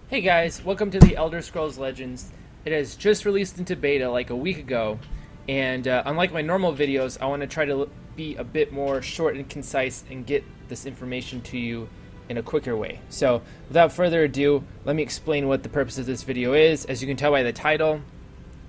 Hey guys, welcome to the Elder Scrolls Legends. It has just released into beta like a week ago, and unlike my normal videos, I want to try to be a bit more short and concise and get this information to you in a quicker way. So, without further ado, let me explain what the purpose of this video is. As you can tell by the title,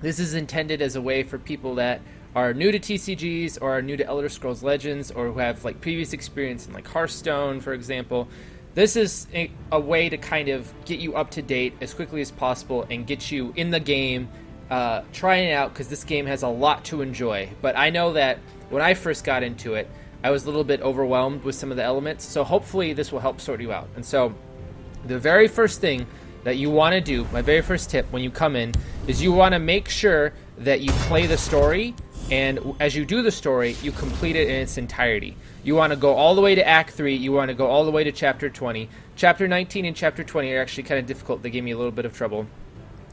this is intended as a way for people that are new to TCGs or are new to Elder Scrolls Legends or who have like previous experience in like Hearthstone, for example. This is a way to kind of get you up to date as quickly as possible and get you in the game, trying it out, because this game has a lot to enjoy. But I know that when I first got into it, I was a little bit overwhelmed with some of the elements, so hopefully this will help sort you out. And so the very first thing that you want to do, my very first tip when you come in, is you want to make sure that you play the story, and as you do the story, you complete it in its entirety. You want to go all the way to Act 3, you want to go all the way to Chapter 20. Chapter 19 and Chapter 20 are actually kind of difficult. They gave me a little bit of trouble.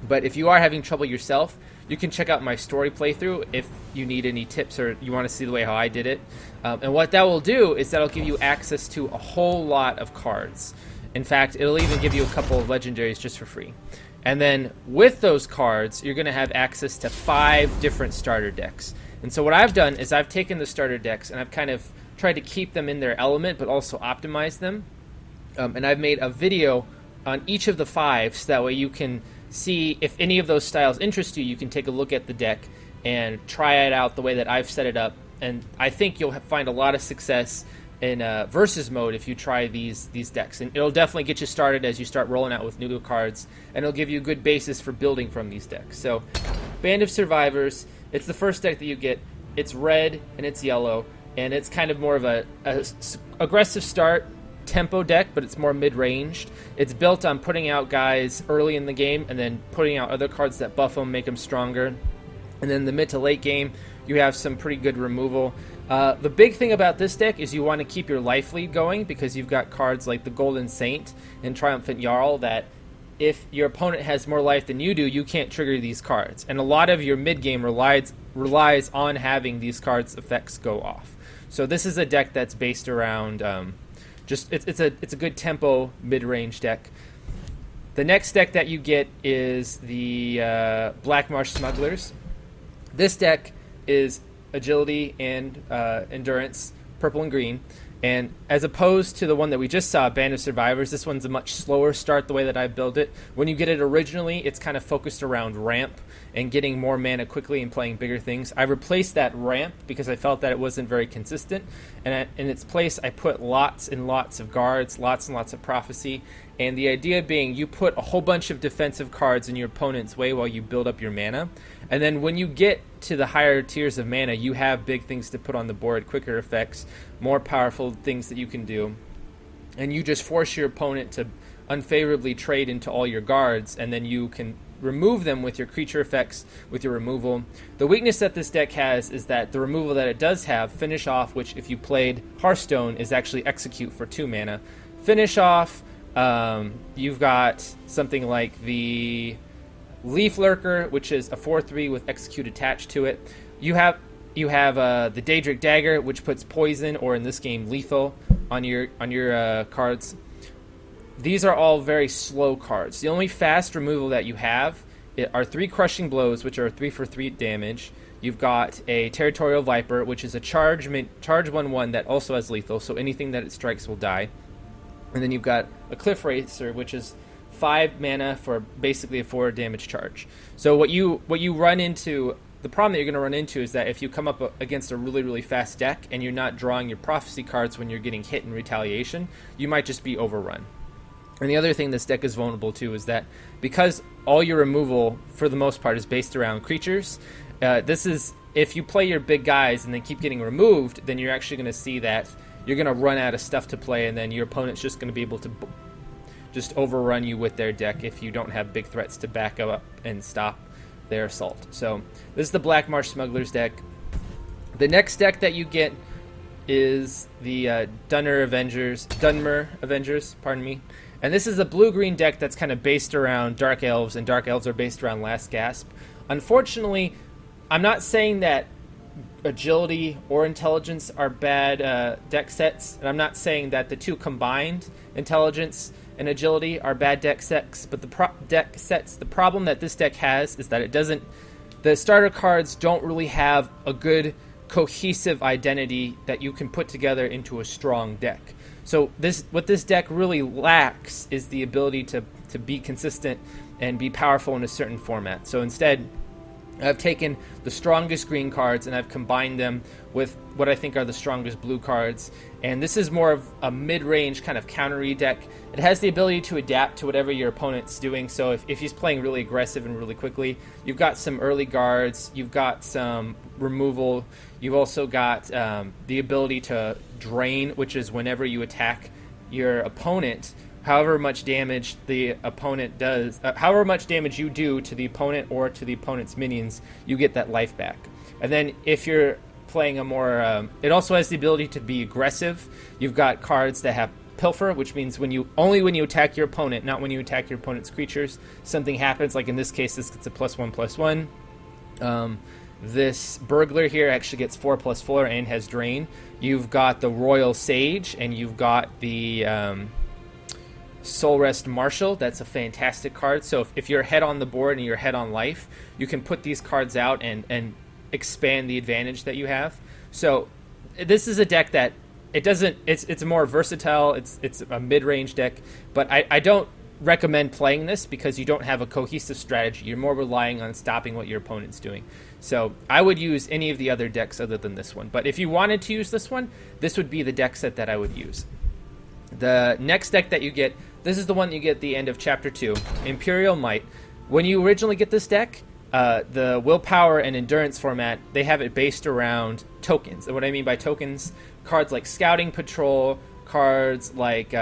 But if you are having trouble yourself, you can check out my story playthrough if you need any tips or you want to see the way how I did it. And what that will do is that'll give you access to a whole lot of cards. In fact, it'll even give you a couple of legendaries just for free. And then with those cards, you're going to have access to 5 different starter decks. And so what I've done is I've taken the starter decks and I've kind of tried to keep them in their element but also optimize them. And I've made a video on each of the 5 so that way you can see if any of those styles interest you. You can take a look at the deck and try it out the way that I've set it up. And I think you'll find a lot of success in versus mode if you try these decks, and it'll definitely get you started as you start rolling out with new cards, and it'll give you a good basis for building from these decks. So Band of Survivors, it's the first deck that you get. It's red and it's yellow, and it's kind of more of a aggressive start tempo deck, but it's more mid-ranged. It's built on putting out guys early in the game and then putting out other cards that buff them, make them stronger. And then the mid to late game, you have some pretty good removal. The big thing about this deck is you want to keep your life lead going, because you've got cards like the Golden Saint and Triumphant Jarl that if your opponent has more life than you do, you can't trigger these cards. And a lot of your mid-game relies on having these cards' effects go off. So this is a deck that's based around it's a good tempo mid-range deck. The next deck that you get is the Blackmarsh Smugglers. This deck is agility and endurance, purple and green. And as opposed to the one that we just saw, Band of Survivors, this one's a much slower start the way that I built it. When you get it originally, it's kind of focused around ramp and getting more mana quickly and playing bigger things. I replaced that ramp because I felt that it wasn't very consistent. And in its place, I put lots and lots of guards, lots and lots of prophecy. And the idea being you put a whole bunch of defensive cards in your opponent's way while you build up your mana. And then when you get to the higher tiers of mana, you have big things to put on the board, quicker effects, more powerful things that you can do. And you just force your opponent to unfavorably trade into all your guards, and then you can remove them with your creature effects, with your removal. The weakness that this deck has is that the removal that it does have, Finish Off, which if you played Hearthstone is actually Execute for 2 mana. Finish Off, you've got something like the Leaf Lurker, which is a 4/3 with Execute attached to it. You have the Daedric Dagger, which puts poison, or in this game lethal, on your cards. These are all very slow cards. The only fast removal that you have are 3 Crushing Blows, which are 3 for 3 damage. You've got a Territorial Viper, which is a charge 1/1 that also has lethal, so anything that it strikes will die. And then you've got a Cliff Racer, which is 5 mana for basically a 4 damage charge. So what you run into, the problem that you're going to run into is that if you come up against a really, really fast deck and you're not drawing your prophecy cards when you're getting hit in retaliation, you might just be overrun. And the other thing this deck is vulnerable to is that because all your removal, for the most part, is based around creatures, if you play your big guys and then keep getting removed, then you're actually going to see that you're going to run out of stuff to play, and then your opponent's just going to be able to just overrun you with their deck if you don't have big threats to back up and stop their assault. So this is the Blackmarsh Smugglers deck. The next deck that you get is the Dunmer Avengers, pardon me. And this is a blue-green deck that's kind of based around Dark Elves, and Dark Elves are based around Last Gasp. Unfortunately, I'm not saying that agility or intelligence are bad deck sets, and I'm not saying that the two combined, intelligence and agility are bad deck sets, but the problem that this deck has is that it doesn't. The starter cards don't really have a good cohesive identity that you can put together into a strong deck. So what this deck really lacks is the ability to be consistent and be powerful in a certain format. So instead, I've taken the strongest green cards and I've combined them with what I think are the strongest blue cards. And this is more of a mid-range kind of countery deck. It has the ability to adapt to whatever your opponent's doing. So if he's playing really aggressive and really quickly, you've got some early guards, you've got some removal, you've also got the ability to drain, which is whenever you attack your opponent, however much damage the opponent does, however much damage you do to the opponent or to the opponent's minions, you get that life back. And then if you're playing a more, it also has the ability to be aggressive. You've got cards that have pilfer, which means only when you attack your opponent, not when you attack your opponent's creatures, something happens. Like in this case, this gets a +1/+1. This burglar here actually gets 4/4 and has drain. You've got the Royal Sage, and you've got the Soul Rest Marshal. That's a fantastic card. So if you're ahead on the board and you're ahead on life, you can put these cards out and expand the advantage that you have. So this is a deck that it's more versatile. It's a mid-range deck, but I don't recommend playing this because you don't have a cohesive strategy. You're more relying on stopping what your opponent's doing. So I would use any of the other decks other than this one. But if you wanted to use this one, this would be the deck set that I would use. The next deck that you get, this is the one you get at the end of Chapter 2, Imperial Might. When you originally get this deck, the willpower and endurance format, they have it based around tokens. And what I mean by tokens, cards like Scouting Patrol, cards like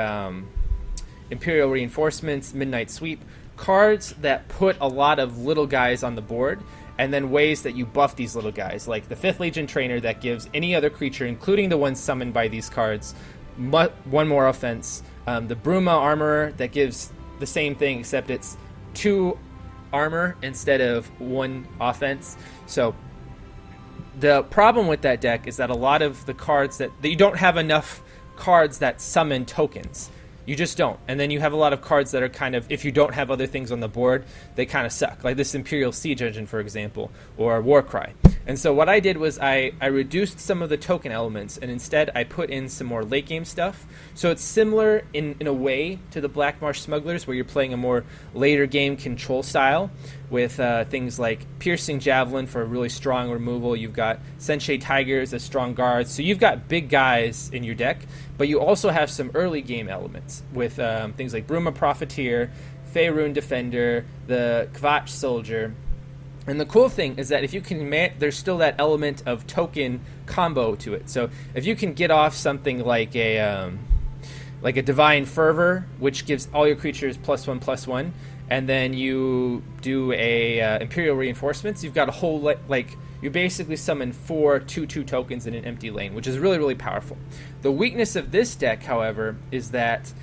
Imperial Reinforcements, Midnight Sweep, cards that put a lot of little guys on the board, and then ways that you buff these little guys, like the 5th Legion Trainer that gives any other creature, including the ones summoned by these cards, one more offense. The Bruma Armorer that gives the same thing, except it's 2 armor instead of 1 offense. So the problem with that deck is that a lot of the cards that you don't have enough cards that summon tokens. You just don't. And then you have a lot of cards that are kind of, if you don't have other things on the board, they kind of suck. Like this Imperial Siege Engine, for example, or Warcry. And so what I did was I reduced some of the token elements, and instead I put in some more late game stuff. So it's similar in a way to the Blackmarsh Smugglers, where you're playing a more later game control style with things like Piercing Javelin for a really strong removal. You've got Sensei Tigers as strong guards. So you've got big guys in your deck, but you also have some early game elements with things like Bruma Profiteer, Faerun Defender, the Kvatch Soldier. And the cool thing is that if you can, there's still that element of token combo to it. So if you can get off something like a Divine Fervor, which gives all your creatures +1/+1, and then you do a Imperial Reinforcements, you've got a whole you basically summon 4 2/2 tokens in an empty lane, which is really, really powerful. The weakness of this deck, however, is that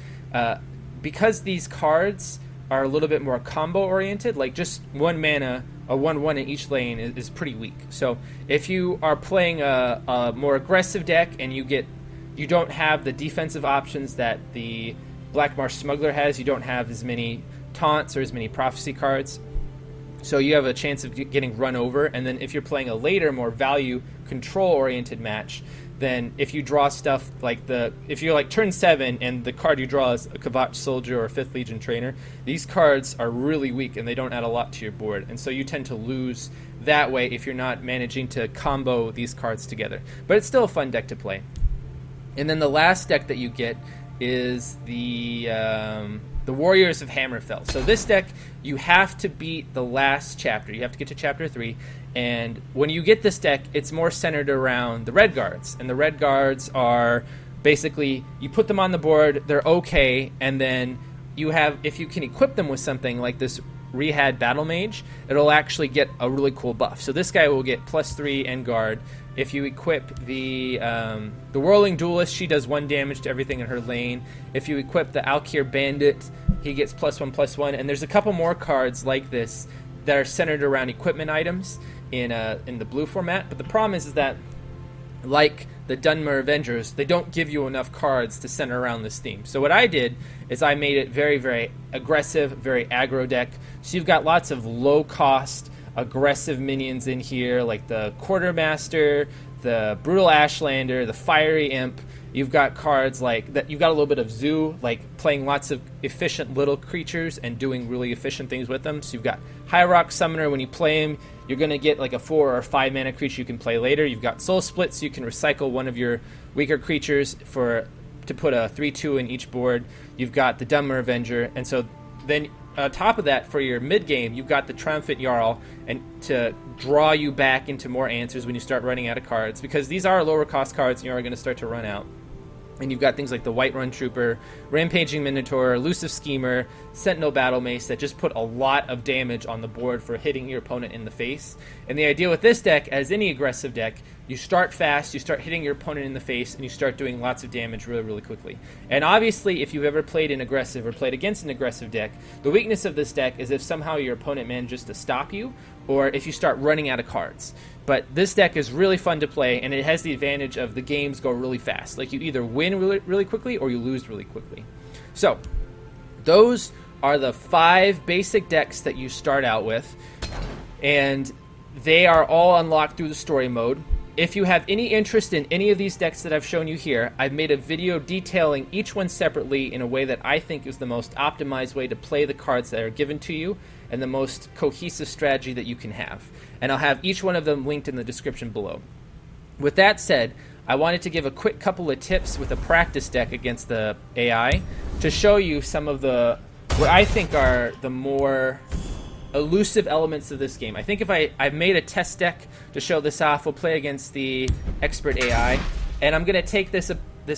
because these cards are a little bit more combo oriented, like just 1 mana, a 1/1 in each lane is pretty weak. So if you are playing a more aggressive deck and you don't have the defensive options that the Blackmarsh Smuggler has, you don't have as many taunts or as many prophecy cards, so you have a chance of getting run over. And then if you're playing a later, more value control oriented match, then if you draw stuff like if you're like turn 7 and the card you draw is a Kvatch Soldier or a 5th Legion Trainer, these cards are really weak and they don't add a lot to your board. And so you tend to lose that way if you're not managing to combo these cards together. But it's still a fun deck to play. And then the last deck that you get is the Warriors of Hammerfell. So this deck, you have to beat the last chapter. You have to get to Chapter 3. And when you get this deck, it's more centered around the Red Guards. And the Red Guards are basically, you put them on the board, they're okay, and then if you can equip them with something like this Rehad Battle Mage, it'll actually get a really cool buff. So this guy will get +3 and guard. If you equip the Whirling Duelist, she does 1 damage to everything in her lane. If you equip the Alkir Bandit, he gets +1/+1. And there's a couple more cards like this that are centered around equipment items in the blue format. But the problem is that, like the Dunmer Avengers, they don't give you enough cards to center around this theme. So what I did is I made it very, very aggressive, very aggro deck. So you've got lots of low-cost, aggressive minions in here, like the Quartermaster, the Brutal Ashlander, the Fiery Imp. You've got cards like that. You've got a little bit of Zoo, like playing lots of efficient little creatures and doing really efficient things with them. So you've got High Rock Summoner. When you play him, you're going to get like a 4 or 5 mana creature you can play later. You've got Soul Split, so you can recycle one of your weaker creatures to put a 3/2 in each board. You've got the Dunmer Avenger, and so then on top of that, for your mid game, you've got the Triumphant Jarl, and to draw you back into more answers when you start running out of cards, because these are lower cost cards and you are going to start to run out. And you've got things like the Whiterun Trooper, Rampaging Minotaur, Elusive Schemer, Sentinel Battle Mace that just put a lot of damage on the board for hitting your opponent in the face. And the idea with this deck, as any aggressive deck, you start fast, you start hitting your opponent in the face, and you start doing lots of damage really, really quickly. And obviously, if you've ever played an aggressive or played against an aggressive deck, the weakness of this deck is if somehow your opponent manages to stop you, or if you start running out of cards. But this deck is really fun to play, and it has the advantage of the games go really fast. Like, you either win really, really quickly or you lose really quickly. So, those are the 5 basic decks that you start out with, and they are all unlocked through the story mode. If you have any interest in any of these decks that I've shown you here, I've made a video detailing each one separately in a way that I think is the most optimized way to play the cards that are given to you and the most cohesive strategy that you can have. And I'll have each one of them linked in the description below. With that said, I wanted to give a quick couple of tips with a practice deck against the AI to show you some of the, what I think are the more elusive elements of this game. I think if I've made a test deck to show this off, we'll play against the expert AI, and I'm going to take this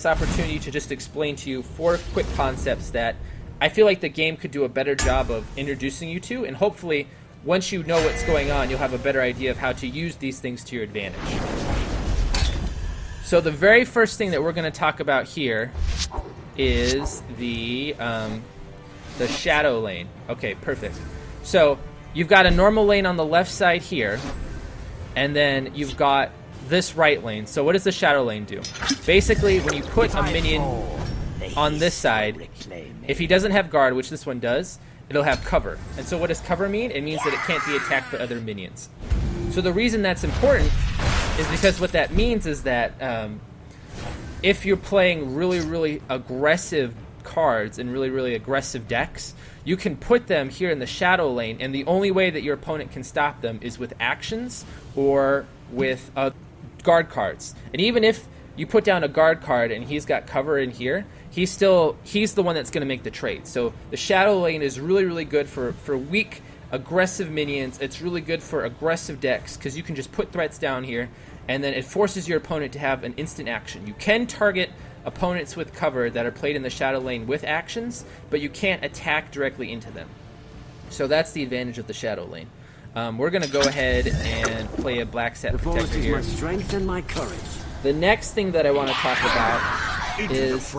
opportunity to just explain to you 4 quick concepts that I feel like the game could do a better job of introducing you to, and hopefully once you know what's going on, you'll have a better idea of how to use these things to your advantage. So the very first thing that we're going to talk about here is the shadow lane. Okay, perfect. So you've got a normal lane on the left side here, and then you've got this right lane. So what does the shadow lane do? Basically, when you put a minion on this side, if he doesn't have guard, which this one does, it'll have cover. And so what does cover mean? It means that it can't be attacked by other minions. So the reason that's important is because what that means is that if you're playing really, really aggressive cards and really, really aggressive decks, you can put them here in the shadow lane, and the only way that your opponent can stop them is with actions or with guard cards. And even if you put down a guard card and he's got cover in here, he's the one that's going to make the trade. So the shadow lane is really, really good for weak, aggressive minions. It's really good for aggressive decks because you can just put threats down here, and then it forces your opponent to have an instant action. You can target opponents with cover that are played in the shadow lane with actions, but you can't attack directly into them. So that's the advantage of the shadow lane. We're going to go ahead and play a Black Set Protector here. My strength and my courage. The next thing that I want to talk about is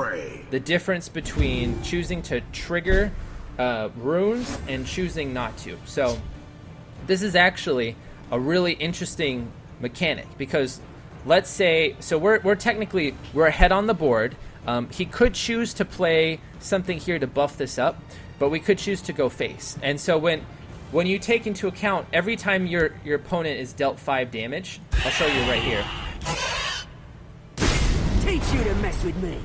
the difference between choosing to trigger runes and choosing not to. So this is actually a really interesting mechanic, because let's say, so we're ahead on the board. He could choose to play something here to buff this up, but we could choose to go face. And so when you take into account every time your opponent is dealt 5 damage, I'll show you right here. Teach you to mess with me.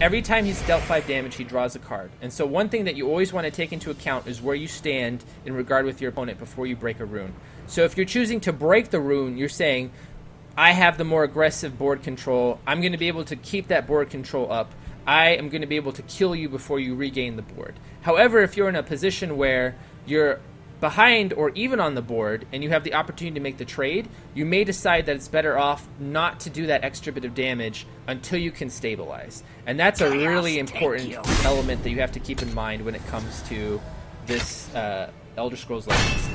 Every time he's dealt 5 damage, he draws a card. And so one thing that you always want to take into account is where you stand in regard with your opponent before you break a rune. So if you're choosing to break the rune, you're saying, I have the more aggressive board control. I'm going to be able to keep that board control up. I am going to be able to kill you before you regain the board. However, if you're in a position where you're behind or even on the board and you have the opportunity to make the trade, you may decide that it's better off not to do that extra bit of damage until you can stabilize. And that's a really important element that you have to keep in mind when it comes to this Elder Scrolls Legends.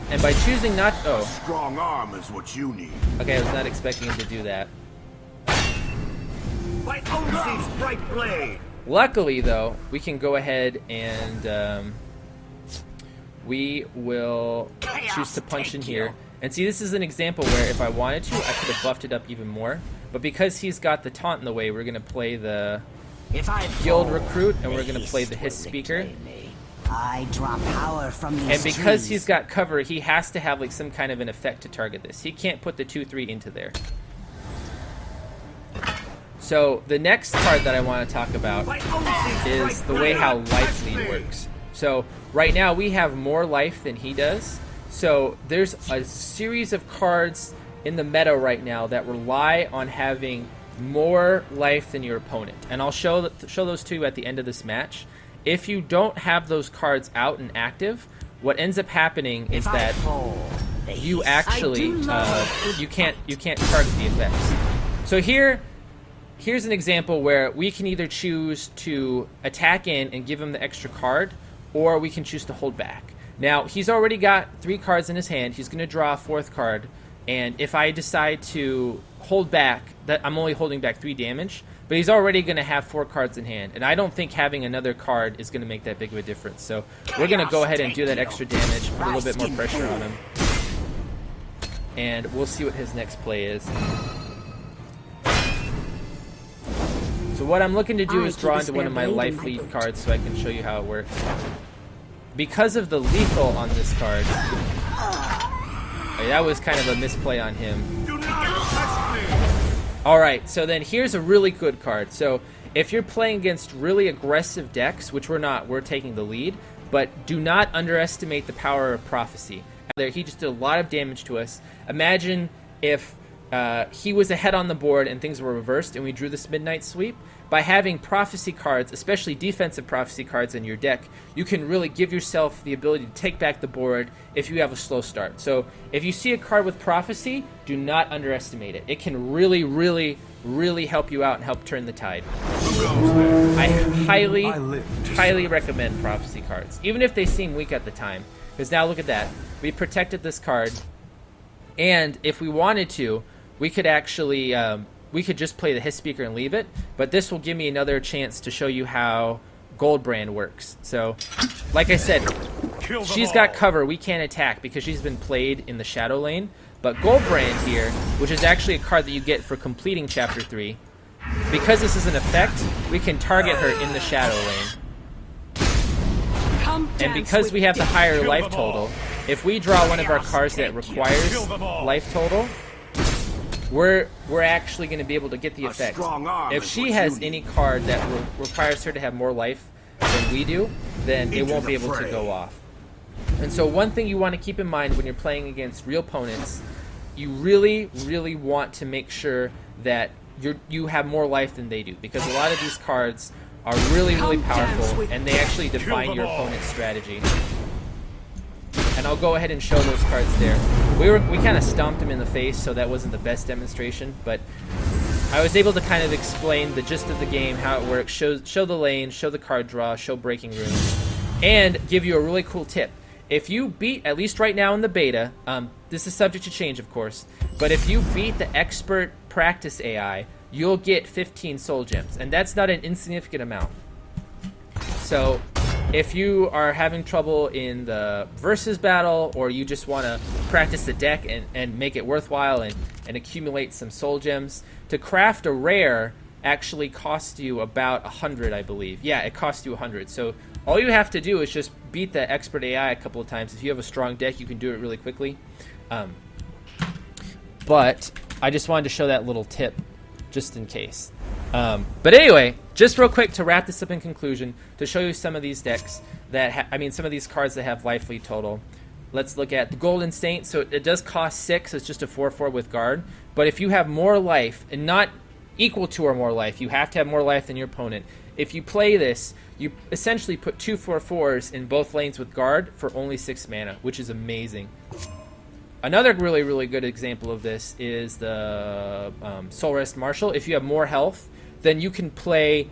And by choosing not... Oh. Strong arm is what you need. Okay, I was not expecting him to do that. My Odysseus bright blade. Luckily, though, we can go ahead and we will choose to punch in here. And see, this is an example where if I wanted to, I could have buffed it up even more. But because he's got the taunt in the way, we're going to play the guild recruit, and we're going to play the hiss speaker. I draw power from these And because trees. he's got cover, he has to have like some kind of an effect to target this. He can't put the 2/3 into there. So the next card that I want to talk about is the way how life lead works. So right now we have more life than he does. So there's a series of cards in the meta right now that rely on having more life than your opponent. And I'll show those to you at the end of this match. If you don't have those cards out and active, what ends up happening is that you actually you can't target the effects. So here's an example where we can either choose to attack in and give him the extra card, or we can choose to hold back. Now he's already got 3 cards in his hand. He's going to draw a 4th card, and if I decide to hold back, that I'm only holding back 3 damage. But he's already going to have 4 cards in hand, and I don't think having another card is going to make that big of a difference. So we're going to go ahead and do that extra damage, put a little bit more pressure on him, and we'll see what his next play is. So what I'm looking to do is draw into one of my life lead cards so I can show you how it works. Because of the lethal on this card, that was kind of a misplay on him. Alright, so then here's a really good card. So if you're playing against really aggressive decks, which we're not, we're taking the lead, but do not underestimate the power of Prophecy. He just did a lot of damage to us. Imagine if he was ahead on the board and things were reversed and we drew this Midnight Sweep. By having Prophecy cards, especially defensive Prophecy cards in your deck, you can really give yourself the ability to take back the board if you have a slow start. So if you see a card with Prophecy, do not underestimate it. It can really, really, really help you out and help turn the tide. I highly recommend Prophecy cards, even if they seem weak at the time. Because now look at that. We protected this card, and if we wanted to, we could actually... we could just play the Hiss Speaker and leave it, but this will give me another chance to show you how Goldbrand works. So, like I said, she's got cover. We can't attack because she's been played in the Shadow Lane. But Goldbrand here, which is actually a card that you get for completing Chapter 3, because this is an effect, we can target her in the Shadow Lane. And because we have the higher life total, if we draw one of our cards that requires life total, we're actually going to be able to get the effect. If she has any card that requires her to have more life than we do, then it won't be able to go off. And so one thing you want to keep in mind when you're playing against real opponents, you really, really want to make sure that you have more life than they do, because a lot of these cards are really, really powerful, and they actually define your opponent's strategy. And I'll go ahead and show those cards there. We kind of stomped him in the face, so that wasn't the best demonstration, but I was able to kind of explain the gist of the game, how it works, show the lane, show the card draw, show breaking rooms, and give you a really cool tip. If you beat, at least right now in the beta, this is subject to change, of course, but if you beat the expert practice AI, you'll get 15 soul gems, and that's not an insignificant amount. So if you are having trouble in the versus battle, or you just want to practice the deck and make it worthwhile and accumulate some soul gems, to craft a rare actually costs you about 100, I believe. Yeah, it costs you 100. So all you have to do is just beat the expert AI a couple of times. If you have a strong deck, you can do it really quickly. But I just wanted to show that little tip just in case. But anyway, just real quick to wrap this up in conclusion, to show you some of these decks that some of these cards that have life lead total. Let's look at the Golden Saint. So it does cost 6. It's just a 4/4 with guard. But if you have more life, and not equal to or more life, you have to have more life than your opponent. If you play this, you essentially put 2 4/4s in both lanes with guard for only 6 mana, which is amazing. Another really, really good example of this is the Soul Rest Marshal. If you have more health, then you can play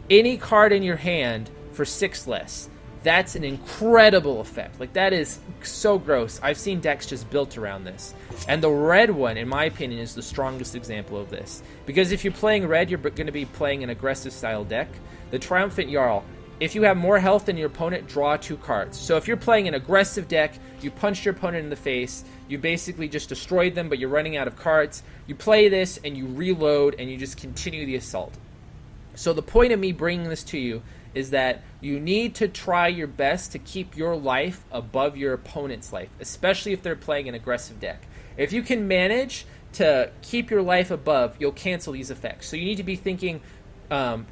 any card in your hand for 6 less. That's an incredible effect. Like, that is so gross. I've seen decks just built around this. And the red one, in my opinion, is the strongest example of this. Because if you're playing red, you're going to be playing an aggressive style deck. The Triumphant Jarl if you have more health than your opponent, draw 2 cards. So if you're playing an aggressive deck, you punched your opponent in the face, you basically just destroyed them, but you're running out of cards. You play this and you reload and you just continue the assault. So the point of me bringing this to you is that you need to try your best to keep your life above your opponent's life, especially if they're playing an aggressive deck. If you can manage to keep your life above, you'll cancel these effects. So you need to be thinking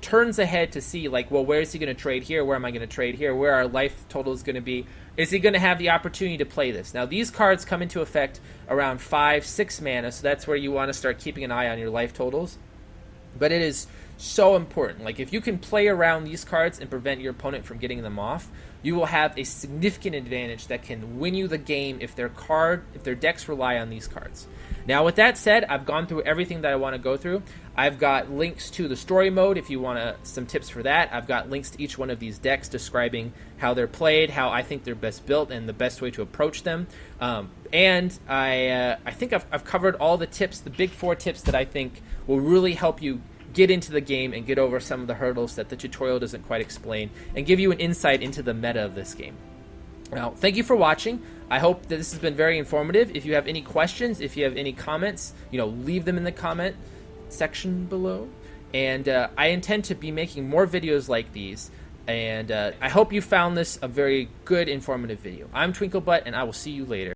turns ahead to see, like, well, where is he going to trade here? Where am I going to trade here? Where our life total is going to be? Is he going to have the opportunity to play this? Now, these cards come into effect around 5-6 mana, so that's where you want to start keeping an eye on your life totals. But it is so important. Like, if you can play around these cards and prevent your opponent from getting them off, you will have a significant advantage that can win you the game if their decks rely on these cards. Now, with that said, I've gone through everything that I want to go through. I've got links to the story mode if you want some tips for that. I've got links to each one of these decks describing how they're played, how I think they're best built, and the best way to approach them. And I think I've covered all the tips, the big 4 tips that I think will really help you get into the game and get over some of the hurdles that the tutorial doesn't quite explain, and give you an insight into the meta of this game. Now, thank you for watching. I hope that this has been very informative. If you have any questions, if you have any comments, leave them in the comment section below. And I intend to be making more videos like these. And I hope you found this a very good, informative video. I'm Twinklebutt, and I will see you later.